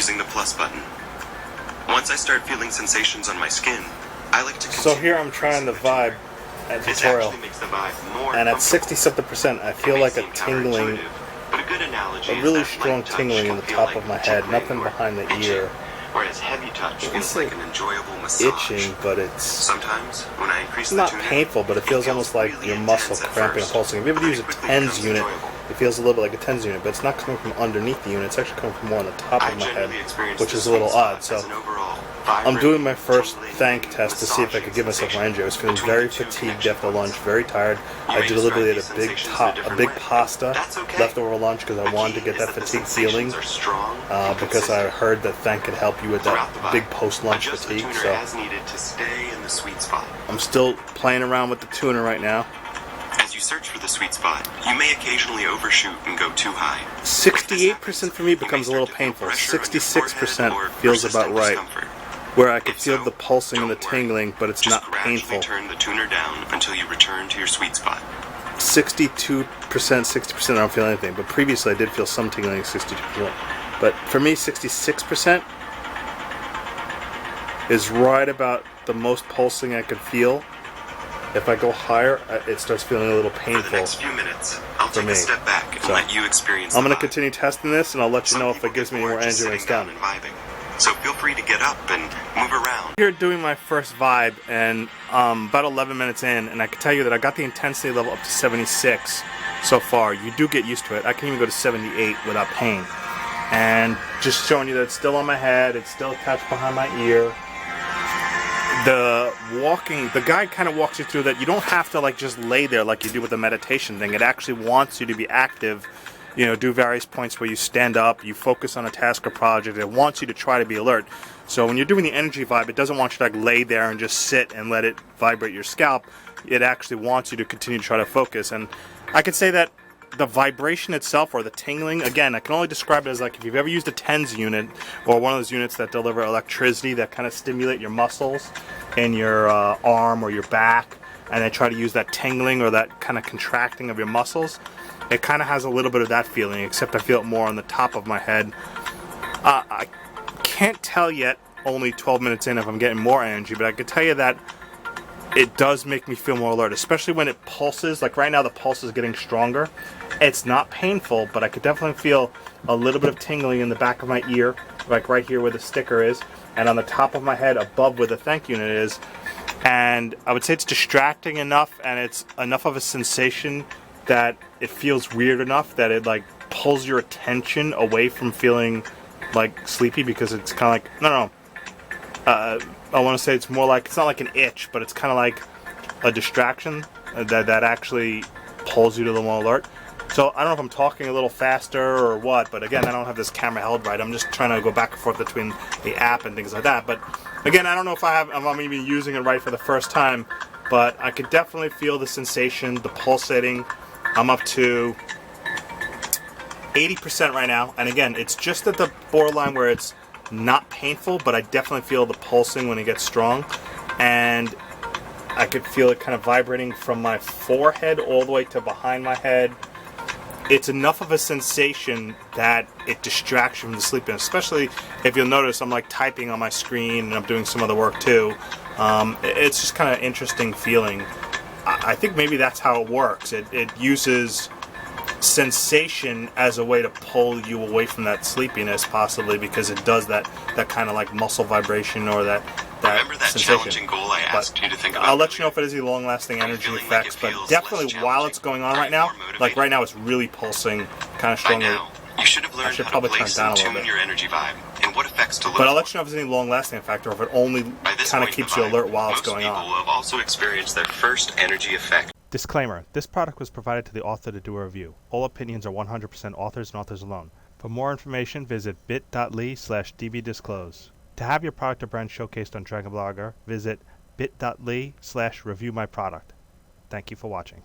using the plus button. Once I start feeling sensations on my skin, I like to continue. So here I'm trying the vibe at tutorial, and at 60-something%, I feel like a tingling, a really strong tingling in the top of my head, nothing behind the ear. Whereas heavy touch feels like an enjoyable massage. Itching, but it's sometimes when I increase not painful, but it feels almost like your muscle cramping and pulsing. If you ever use a TENS unit, it feels a little bit like a TENS unit, but it's not coming from underneath the unit, it's actually coming from more on the top of my head, which is a little odd. So I'm doing my first Thync test to see if I could give myself my energy. I was feeling very fatigued after lunch, very tired. I deliberately ate a big pasta leftover lunch because I wanted to get that fatigue feeling, because I heard that Thync could help you with that big post-lunch fatigue. So I'm still playing around with the tuner right now. As you search for the sweet spot, you may occasionally overshoot and go too high. 68% for me becomes a little painful. 66% feels about right, where I can feel the pulsing and the tingling, but it's not painful. Turn the tuner down until you return to your sweet spot. 62%, 60% I don't feel anything, but previously I did feel some tingling, 62%. But for me, 66% is right about the most pulsing I could feel. If I go higher, it starts feeling a little painful. For the next few minutes, I'll take a step back and let you experience. I'm going to continue testing this, and I'll let you know if it gives me any more energy when it's done. So feel free to get up and move around. Here doing my first vibe, and about 11 minutes in, and I can tell you that I got the intensity level up to 76 so far. You do get used to it. I can even go to 78 without pain. And just showing you that it's still on my head, it's still attached behind my ear. The guide kind of walks you through that you don't have to like just lay there like you do with the meditation thing. It actually wants you to be active, you know, do various points where you stand up, you focus on a task or project. It wants you to try to be alert. So when you're doing the energy vibe, it doesn't want you to like lay there and just sit and let it vibrate your scalp. It actually wants you to continue to try to focus. And I could say that the vibration itself, or the tingling, again, I can only describe it as like if you've ever used a TENS unit or one of those units that deliver electricity that kind of stimulate your muscles in your arm or your back, and they try to use that tingling or that kind of contracting of your muscles. It kind of has a little bit of that feeling, except I feel it more on the top of my head. I can't tell yet, only 12 minutes in, if I'm getting more energy, but I can tell you that it does make me feel more alert, especially when it pulses. Like right now, the pulse is getting stronger. It's not painful, but I could definitely feel a little bit of tingling in the back of my ear, like right here where the sticker is, and on the top of my head above where the Thync unit is. And I would say it's distracting enough, and it's enough of a sensation that it feels weird enough that it like pulls your attention away from feeling like sleepy, because it's kind of like, no, I want to say it's more like, it's not like an itch, but it's kind of like a distraction that actually pulls you to the more alert. So I don't know if I'm talking a little faster or what, but again, I don't have this camera held right. I'm just trying to go back and forth between the app and things like that. But again, I don't know if I'm even using it right for the first time, but I could definitely feel the sensation, the pulsating. I'm up to 80% right now, and again, it's just at the borderline where it's not painful, but I definitely feel the pulsing when it gets strong, and I could feel it kind of vibrating from my forehead all the way to behind my head. It's enough of a sensation that it distracts you from the sleepiness, especially if you'll notice I'm like typing on my screen and I'm doing some other work too. It's just kind of interesting feeling. I think maybe that's how it works. It uses sensation as a way to pull you away from that sleepiness, possibly because it does that kind of like muscle vibration or that Remember that sensation. Challenging goal I asked you to think about? I'll let you know if it has any long-lasting energy effects, but definitely while it's going on right now, like right now it's really pulsing kind of strongly. You should have learned how to place and tune your energy vibe and what effects to look for. But I'll let you know if there's any long-lasting effect or if it only kind of keeps you alert while it's going on. Most people have also experienced their first energy effect. Disclaimer: this product was provided to the author to do a review. All opinions are 100% authors and authors alone. For more information, visit bit.ly/dbdisclose. To have your product or brand showcased on Dragon Blogger, visit bit.ly/reviewmyproduct. Thank you for watching.